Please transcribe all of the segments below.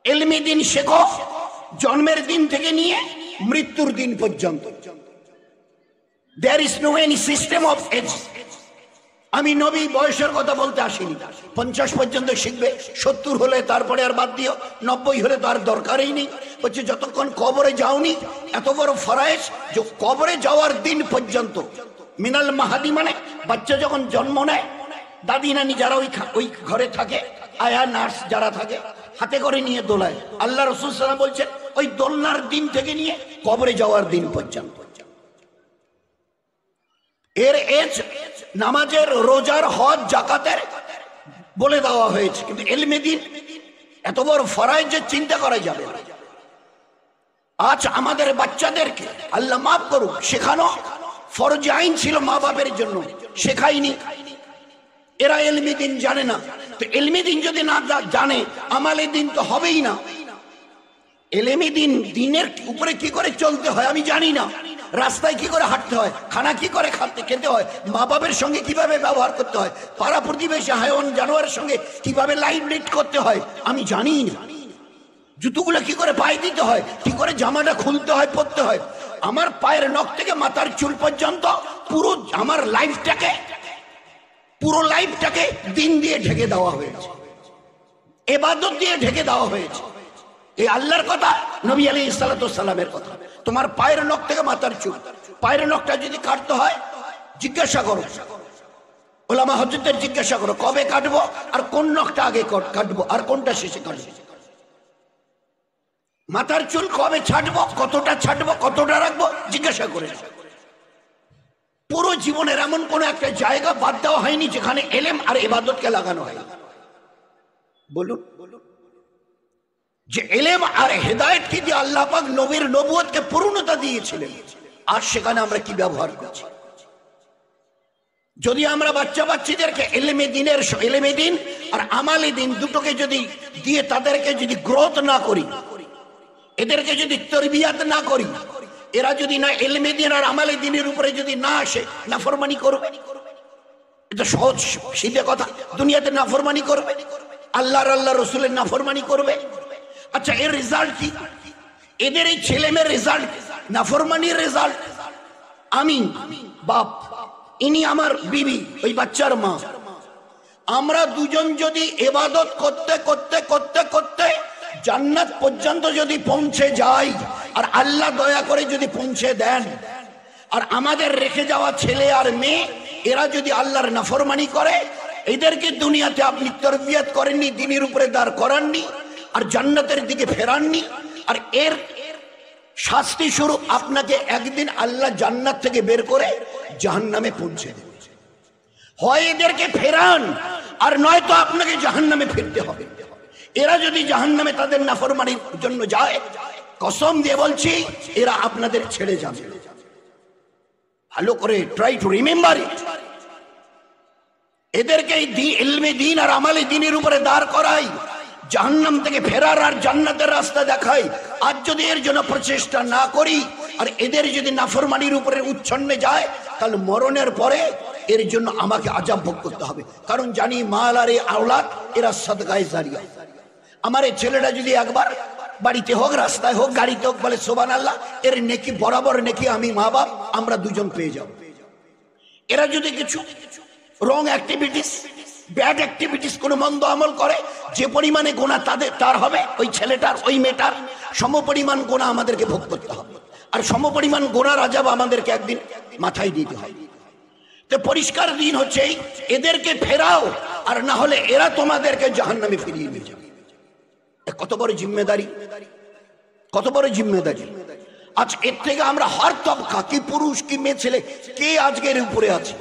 ইলমি দিন শেখো জন্মের দিন থেকে নিয়ে মৃত্যুর দিন পর্যন্ত। There is no any system of age. আমি নবী বয়সের কথা বলতে আসিনি। 50 পর্যন্ত শিখবে, 70 হলে তারপরে আর বাদ দিও, 90 হলে তো আর দরকারই নেই। বলছে যতক্ষণ কবরে যাওনি, এত বড় ফরজ যে কবরে যাওয়ার দিন পর্যন্ত। মিনাল মাহাদি মানে বাচ্চা যখন জন্ম নেয়, দাদি নানি যারা ওই ঘরে থাকে, আয়া নার্স যারা থাকে, হাতে করে নিয়ে দোলায়। আল্লাহ রাসূল সাল্লাল্লাহু আলাইহি ওয়াসাল্লাম বলছেন ওই দোলনার দিন থেকে নিয়ে কবরে যাওয়ার দিন পর্যন্ত। এর এজ নামাজের, রোজার, হজ, যাকাতের বলে দেওয়া হয়েছে, কিন্তু ইলমে দ্বীন এত বড় ফরজ যে চিন্তা করা যাবে না। আজ আমাদের বাচ্চাদেরকে আল্লাহ মাফ করুক, শেখানো ফরজ আইন ছিল মা বাপের জন্য, শেখায়নি। এরা ইলমে দ্বীন জানে না। তো ইলমে দ্বীন যদি না জানে, আমালে দ্বীন তো হবেই না। ইলমে দ্বীন, দ্বীনের উপরে কি করে চলতে হয় আমি জানি না, রাস্তায় কি করে হাঁটতে হয়, খানা কি করে খেতে হয়, মা বাবার সঙ্গে কিভাবে ব্যবহার করতে হয়, পাড়া প্রতিবেশী হায়াওয়ান জানোয়ারের সঙ্গে কিভাবে লাইফ লিড করতে হয় আমি জানি না। জুতোগুলো কি করে পায়ে দিতে হয়, কি করে জামাটা খুলতে হয়, পরতে হয়। আমার পায়ের নখ থেকে মাথার চুল পর্যন্ত পুরো আমার পুরো লাইফটাকে দিন দিয়ে ঢেকে দেওয়া হয়েছে, ইবাদত দিয়ে ঢেকে দেওয়া হয়েছে। এই আল্লাহর কথা, নবী আলাইহিস সালাতু ওয়াস সালামের কথা। তোমার পায়ের নখ থেকে মাথার চুল, পায়ের নখটা যদি কাটতে হয় জিজ্ঞাসা করো, ওলামা হযরতদের জিজ্ঞাসা করো কবে কাটবো, আর কোন নখটা আগে কাটবো, আর কোনটা শেষে কাটবো। মাথার চুল কবে ছাড়বো, কতটা ছাড়বো, কতটা রাখবো জিজ্ঞাসা করে। পুরো জীবনের এমন কোন একটা জায়গা বাদ দেওয়া হয়নি যেখানে ইলম আর ইবাদতকে লাগানো হয়। বলুন যে ইলম আর হেদায়েতকে দিয়ে আল্লাহ পাক নবীর নবুয়তকে পূর্ণতা দিয়েছিলেন, আর সেখানে আমরা কি ব্যবহার করছি? যদি আমরা বাচ্চাদেরকে ইলমে দ্বীন আর আমালে দ্বীন দুটোকে যদি দিয়ে তাদেরকে যদি গ্রোথ না করি, এদেরকে যদি তরবিয়াত না করি, এরা যদি না ইলমে দ্বীন আর আমালে দ্বীনের উপরে যদি না আসে, নাফরমানি করবে। এটা সহজ সিধে কথা। দুনিয়াতে নাফরমানি করবে, আল্লাহ রসুলের নাফরমানি করবে। আচ্ছা, এর রেজাল্ট কি? এদের এই ছেলে মেয়ের রেজাল্ট নাফরমানির রেজাল্ট। আমি বাপ, ইনি আমার বিবি, ওই বাচ্চার মা, আমরা দুজন যদি ইবাদত করতে করতে করতে করতে জান্নাত পর্যন্ত যদি পৌঁছে যাই, আর আল্লাহ দয়া করে যদি পৌঁছে দেন, আর আমাদের রেখে যাওয়া ছেলে আর মেয়ে এরা যদি আল্লাহর নাফরমানি করে, এদেরকে দুনিয়াতে আপনি তরবিয়ত করেননি, দ্বীনের উপরে দাঁড় করাননি, আর জান্নাতের দিকে ফেরাননি, আর এর শাস্তি স্বরূপ আপনাকে একদিন আল্লাহ জান্নাত থেকে বের করে জাহান্নামে পৌঁছে দেবে। হয় এদেরকে ফেরান, আর নয়তো আপনাকে জাহান্নামে ফিরতে হবে। এরা যদি জাহান্নামে তাদের নাফরমানির জন্য যায়, কসম দিয়ে বলছি এরা আপনাদের ছেড়ে যাবে। ভালো করে ট্রাই টু রিমেম্বার ইট। এদেরকে ইলমে দ্বীন আর আমালে দ্বীনের উপরে দাঁড় করাই, জাহান্নাম থেকে ফেরার আর জান্নাতের রাস্তা দেখাই। আজ যদি এর জন্য প্রচেষ্টা না করি, আর এদের যদি নাফরমানির উপরে উচ্ছন্নে যায়, তাহলে মরণের পরে এর জন্য আমাকে আযাব ভোগ করতে হবে। কারণ জানি মাল আর আওলাদ এরা সাদকায়ে জারিয়া। আমার এই ছেলেটা যদি একবার বাড়িতে হোক, রাস্তায় হোক, গাড়িতে হোক বলে সুবহানাল্লাহ, এর নেকি বরাবর নেকি আমি মা বাপ আমরা দুজন পেয়ে যাব। এরা যদি কিছু রং অ্যাক্টিভিটিস, ব্যাড অ্যাক্টিভিটিস, কোনো মন্দ আমল করে, যে পরিমাণে গুনাহ তার হবে, ওই ছেলেটার ওই মেয়েটার সমপরিমাণ গুনাহ আমাদেরকে ভোগ করতে হবে, আর সমপরিমাণ গুনার আযাব আমাদেরকে একদিন মাথায় দিতে হবে। তো পরিষ্কার দিন হচ্ছে এদেরকে ফেরাও, আর না হলে এরা তোমাদেরকে জাহান্নামে ফিরিয়ে নিয়ে যাবে। কত বড় জিম্মেদারি, কত বড় জিম্মেদারি। আজ এর থেকে আমরা হর তবকা, কি পুরুষ কি মেয়ে ছেলে, কে আজকের উপরে আছে?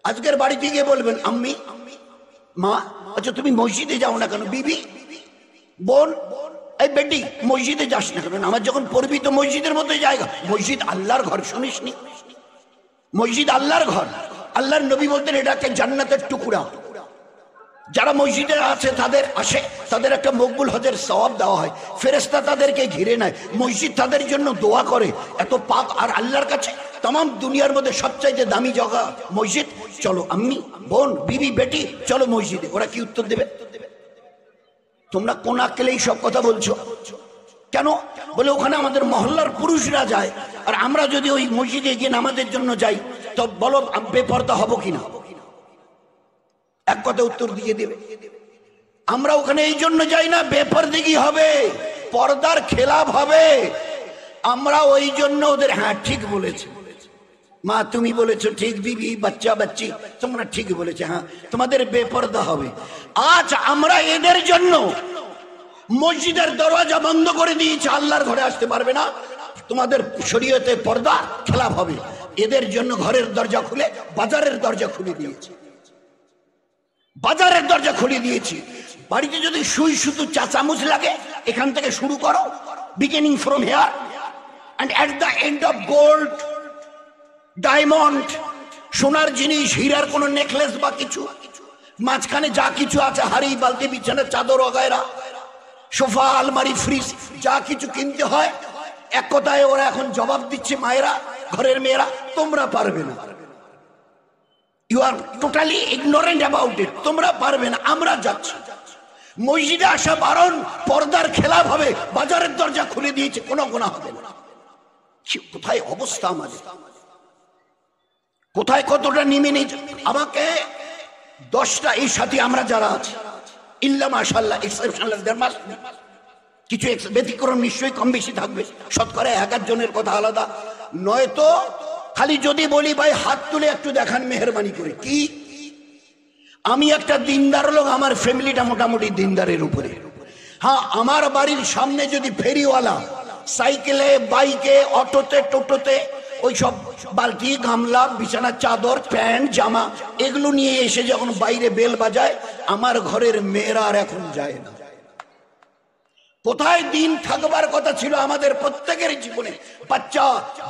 আজকের বাড়িতে গিয়ে বলবেন আম্মি, মা, আচ্ছা তুমি মসজিদে যাও না কেন? বিবি, বোন, এই বেটি মসজিদে যাস না কেন? আমার যখন পড়বি তো মসজিদের মধ্যে জায়গা। মসজিদ আল্লাহর ঘর, শুনিসনি? মসজিদ আল্লাহর ঘর। আল্লাহর নবী বলতেন এটা একটা জান্নাতের টুকরা। যারা মসজিদে আছে তাদের একটা মকবুল হজের সওয়াব দেওয়া হয়, ফেরেশতা তাদেরকে ঘিরে নেয়, মসজিদ তাদের জন্য দোয়া করে। এত পাক, আর আল্লাহর কাছে तमाम দুনিয়ার মধ্যে সবচাইতে দামি জায়গা মসজিদ। চলো আম্মি, বোন, বিবি, বেটি চলো মসজিদে। ওরা কি উত্তর দেবে? তোমরা কোন আক্কেলেই সব কথা বলছো কেন? বলে ওখানে আমাদের মহল্লার পুরুষরা যায়, আর আমরা যদি ওই মসজিদে গিয়ে নামাজের জন্য যাই তো বলো বেপর্দা হব কিনা? এক কথা উত্তর দিয়ে দেবে। আমরা ওখানে এই জন্য যাই না বেপরদিগি হবে, পর্দার খেলাফ হবে। আমরা ওই জন্য ওদের, হ্যাঁ ঠিক বলেছে মা, তুমি বলেছো ঠিক, বিবি বাচ্চা বাচ্চি তোমরা ঠিক বলেছে, হ্যাঁ তোমাদের বেপর্দা হবে। আজ আমরা এদের জন্য মসজিদের দরজা বন্ধ করে দিয়েছে, আল্লাহর ঘরে আসতে পারবে না, তোমাদের শরীয়তে পর্দা খেলাফ হবে। এদের জন্য ঘরের দরজা খুলে বাজারের দরজা খুলে দিয়েছে, বাজারের দরজা খুলে দিয়েছি। বাড়িতে যদি সুই সুতো চা চামচ লাগে এখান থেকে শুরু করো, beginning from here and at the end of gold, diamond, সোনার জিনিস, হীরার কোন নেকলেস বা কিছু, মাঝখানে যা কিছু আছে, হাড়ি বালতি বিছানার চাদর ওগায়রা, সোফা আলমারি ফ্রিজ যা কিছু কিনতে হয়, এক কথায় ওরা এখন জবাব দিচ্ছে মায়েরা, ঘরের মেয়েরা, তোমরা পারবে না, you are totally ignorant about it, তোমরা পারবে না, আমরা যাচ্ছি। মসজিদে আসা বারণ, পর্দার খেলাফ হবে, বাজারের দরজা খুলে দিয়েছে, কোনো গুনাহ হবে না। কোথায় অবস্থা আমাদের, কোথায় কতটা নেমে নেই। আমাকে 10টা এই সাথে আমরা যারা আছি, ইল্লা মাশাআল্লাহ এক্সেপশনাল, কিছু ব্যতিক্রম নিশ্চয়ই কম বেশি থাকবে, শতকরা 11 জনের কথা আলাদা, নয়তো খালি যদি বলি ভাই হাত তুলে একটু দেখান মেহরবানি করে। কি আমি একটা দিনদার লোক, আমার ফ্যামিলিটা মোটামুটি দিনদারের উপরে। হ্যাঁ, আমার বাড়ির সামনে যদি ফেরিওয়ালা সাইকেলে, বাইকে, অটোতে, টোটোতে ওই সব বালতি, গামলা, বিছানার চাদর, প্যান্ট, জামা এগুলো নিয়ে এসে যখন বাইরে বেল বাজায়, আমার ঘরের মেয়েরা আর এখন যায় না। কোথায় দিন থাকবার কথা ছিল আমাদের প্রত্যেকের জীবনে, বাচ্চা,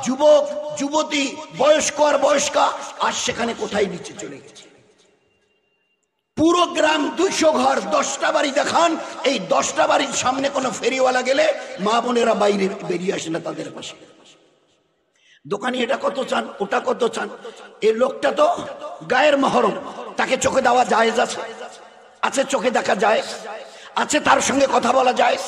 যুবক, যুবতী, বয়স্ক আর বয়স্কা, আর সেখানে কোথায় নিচে চলে গেছে। পুরো গ্রাম 200 ঘর, 10টা বাড়ি দেখান, এই 10টা বাড়ির সামনে কোনো ফেরিওয়ালা গেলে মা বোনেরা বাইরে বেরিয়ে আসে না তাদের পাশে। দোকানি এটা কত চান, ওটা কত চান, এই লোকটা তো গায়ের মহরম, তাকে চোখে দেওয়া জায়েজ আছে, আছে চোখে দেখা জায়েজ আছে, তার সঙ্গে কথা বলা জায়েজ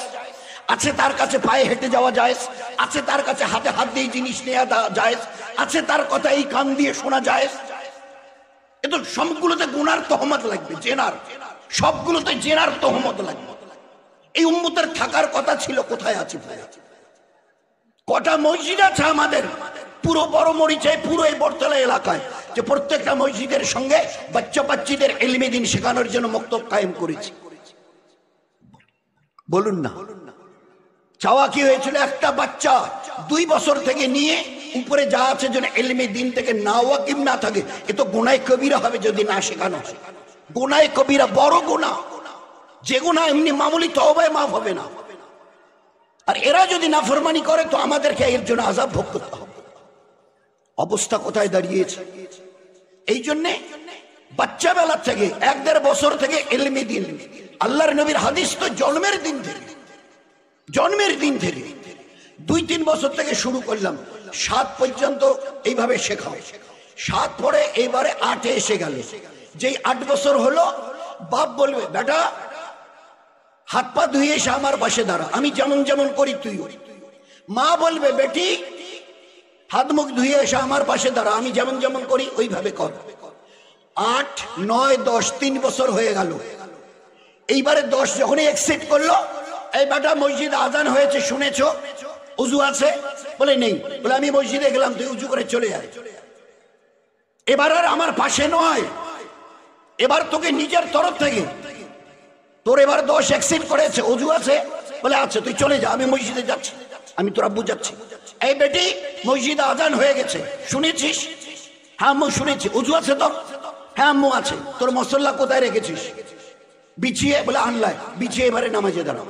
আছে, তার কাছে পায়ে হেঁটে যাওয়া জায়েজ আছে, তার কাছে হাতে হাত দিয়ে জিনিস নেওয়া জায়েজ আছে, তার কথা এই কান দিয়ে শোনা জায়েজ। এ তো সবগুলোতে গুনার তহমত লাগবে, জেনার, সবগুলোতে জেনার তহমত লাগবে। এই উম্মতের থাকার কথা ছিল, কোথায় আছে? কটা মসজিদ আছে আমাদের পুরো বড় মরিচায়, পুরো এই বটতলা এলাকায়, যে প্রত্যেকটা মসজিদের সঙ্গে বাচ্চা বাচ্চিদের ইলমে দ্বীন শেখানোর জন্য মক্তব কায়েম করেছি। বলুন না, চাওয়া কি হয়েছিল? একটা বাচ্চা 2 বছর থেকে নিয়ে উপরে যা আছে যেন ইলমে দ্বীন থেকে না ওয়াকিব না থাকে। এ তো গুনাহ কবিরা হবে যদি না শেখানো হয়, গুনাহ কবিরা, বড় গুনাহ, যে গুনাহ এমনি মামুলি তওবায় মাফ হবে না। আর এরা যদি নাফরমানি করে তো আমাদেরকে এর জন্য আযাব ভোগ করতে হবে। অবস্থা কোথায় দাঁড়িয়েছে? এই জন্যে বাচ্চা বেলা থেকে 1-1.5 বছর থেকে ইলমে দ্বীন, আল্লাহর নবীর হাদিস তো জন্মের দিন থেকে, জন্মের দিন থেকে 2-3 বছর থেকে শুরু করলাম, 7 পর্যন্ত এইভাবে শেখাও। 7 পরে এইবারে 8-এ এসে গেল। যেই 8 বছর হলো, বাপ বলবে বেটা হাত পা ধুয়ে এসে আমার পাশে দাঁড়া, আমি যেমন যেমন করি তুইও। মা বলবে বেটি হাত মুখ ধুয়ে এসে আমার পাশে দাঁড়া, আমি যেমন যেমন করি ওইভাবে কর। 8, 9, 10, 3 বছর হয়ে গেল। এইবারে 10 যখনই এক্সিট করলো, এই বেটা মসজিদ আজান হয়েছে শুনেছো, উজু আছে? বলে নেই। বলে আমি মসজিদে গেলাম, তুই উজু করে চলে আয়। এবার আর আমার পাশে নয়, এবার তোকে নিজের তরফ থেকে, তোর এবার 10 এক্সিট করেছে, উজু আছে? বলে আছে, তুই চলে যা, আমি মসজিদে যাচ্ছি, আমি তোর আব্বু যাচ্ছি। এই বেটি মসজিদে আজান হয়ে গেছে শুনেছিস? হ্যাঁ আম্মু শুনেছি। উজু আছে তোর? হ্যাঁ আম্মু আছে। তোর মুসল্লা কোথায় রেখেছিস? বিছিয়ে। বলে আনলাই, বিছিয়ে এবারে নামাজে দাঁড়াও।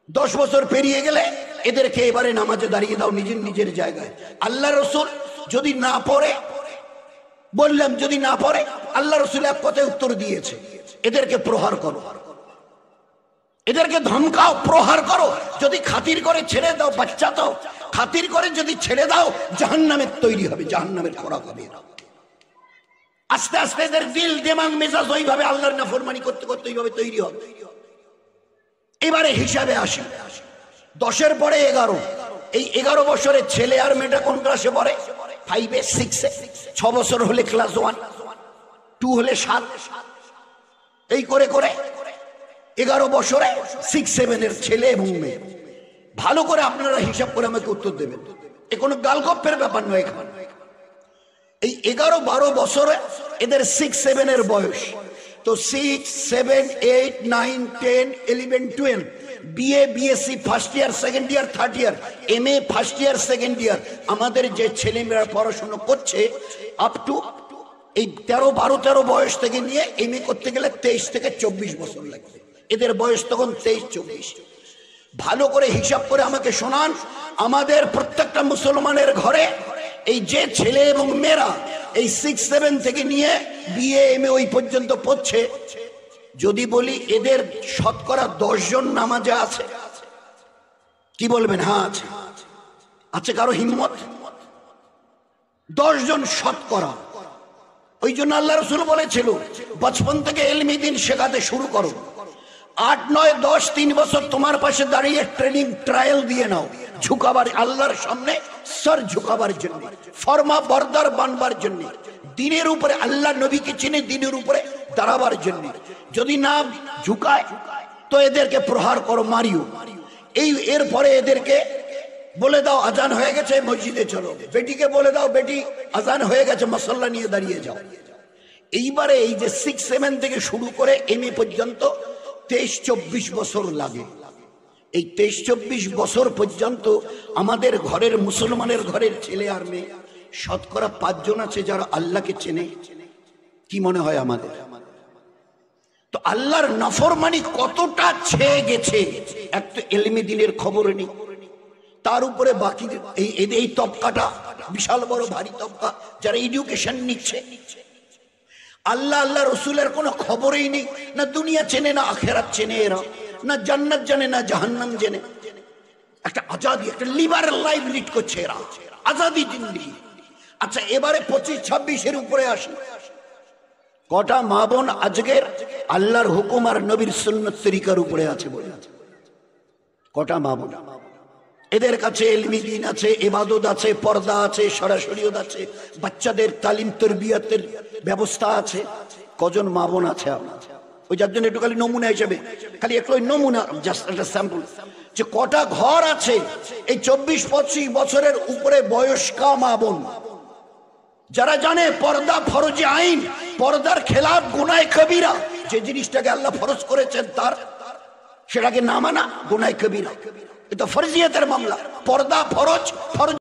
10 বছর পেরিয়ে গেলে এদেরকে এবারে নামাজে দাঁড়িয়ে দাও নিজের নিজের জায়গায়। আল্লাহ রসুল যদি না পড়ে, বললাম যদি না পড়ে, আল্লাহ রসুল এক কথায় উত্তর দিয়েছে, এদেরকে প্রহার করো, এদেরকে ধমকাও, প্রহার করো। যদি খাতির করে ছেড়ে দাও, বাচ্চা তো খাতির করে যদি ছেড়ে দাও, জাহান্নামের তৈরি হবে, জাহান্নামের খোরাক হবে। আস্তে আস্তে এদের দিল, দিমাগ, মেজাজ ওইভাবে আল্লাহর নাফরমানি করতে করতে ওইভাবে তৈরি হবে। এবারে হিসাবে আসি, 10-এর পরে 11, এই 11 বছরের ছেলে আর মেয়েটা কোন ক্লাসে পড়ে? 5-এ 6-এ। 6 বছর হলে ক্লাস 1, 2 হলে 7, এই করে করে 11 বছরে 6-7-এর ছেলে এবং মেয়ে। ভালো করে আপনারা হিসাব করে আমাকে উত্তর দেবেন, এ কোনো গালগপ্পের ব্যাপার নয়। এখানে এই 11-12 বছরে এদের 6-7-এর বয়স, তো 6, 7, 8, 9, 10, 11, 12, BA, BSc first year, second year, third year, MA first year, second year. আমাদের যে ছেলেমেয়েরা পড়াশোনা করছে আপ টু এই 13 বয়স থেকে নিয়ে এমএ করতে গেলে 23 থেকে 24 বছর লাগবে। এদের বয়স তখন 23-24। ভালো করে হিসাব করে আমাকে শোনান, আমাদের প্রত্যেকটা মুসলমানের ঘরে এই যে ছেলে এবং মেয়েরা এই 6-7 থেকে নিয়ে বিএ, এমএ ওই পর্যন্ত পড়ছে, যদি বলি এদের শতকরা 10 জন নামাজে আছে, কি বলবেন? হ্যাঁ আছে। আছে কারো হিম্মত? 10 জন শতকরা। ওই জন্য আল্লাহ রাসূল বলেছিল বচপন থেকে ইলমি দ্বীন শেখাতে শুরু করো, 8, 9, 10, 3 বছর তোমার পাশে দাঁড়িয়ে ট্রেনিং ট্রায়াল দিয়ে নাও, ঝুঁকাবার, আল্লাহর সামনে সর ঝুঁকাবার জন্য, ফরমা বরদার বানবার জন্য, দিনের উপরে আল্লাহ নবীকে চিনে দিনের উপরে দাঁড়াবার জন্য। যদি না ঝুঁকায় তো এদেরকে প্রহার করো, মারিও। এরপরে এদেরকে বলে দাও আজান হয়ে গেছে, মসজিদে চলো। বেটিকে বলে দাও বেটি আজান হয়ে গেছে, মুসল্লা নিয়ে দাঁড়িয়ে যাও। এইবারে এই যে 6-7 থেকে শুরু করে এমএ পর্যন্ত 23-24 বছর লাগে। এই 23-24 বছর পর্যন্ত আমাদের ঘরের, মুসলমানের ঘরের ছেলে আর মেয়ে শতকরা 5 জন আছে যারা আল্লাহকে চেনে। কি মনে হয় আমাদের? তো আল্লাহর নাফরমানি কতটা ছেয়ে গেছে, একটা ইলমি দ্বীনের খবর নেই। তার উপরে বাকি এই তবকাটা বিশাল বড় ভারী তবকা যারা এডুকেশন নিচ্ছে, আল্লাহ আল্লাহ রসুলের কোনো খবরই নেই, না দুনিয়া চেনে, না আখেরাত চেনে, এরা না জান্নাত জানে, না জাহান্নাম জানে। একটা আজাদি, একটা লিবারেল লাইফ লিড করছে এরা, আজাদি জিন্দেগি। আচ্ছা এবারে 25-26-এর উপরে আসি, কটা মা বোন আজকের আল্লাহর হুকুম আর নবীর সুন্নাত তরিকার উপরে আছে বলে? কটা মা বোন? এদের কাছে ইলমি দ্বীন আছে, ইবাদত আছে, পর্দা আছে, সরাসরিয়ত আছে, বাচ্চাদের তালিম তরবিয়তের ব্যবস্থা আছে। কজন মা বোন আছে আপনার? ওই যার জন্য একটু খালি নমুনা হিসেবে, খালি একটু নমুনা, জাস্ট একটা স্যাম্পল, যে কটা ঘর আছে এই 24-25 বছরের উপরে বয়স্কা মা বোন যারা জানে পর্দা ফরজে আইন, পর্দার খেলাফ গুনাহ কবিরা, যে জিনিসটাকে আল্লাহ ফরজ করেছেন তার সেটাকে না মানা গুনাহ কবিরা। এটা ফরজিয়তের মামলা। পর্দা ফরজ, ফরজ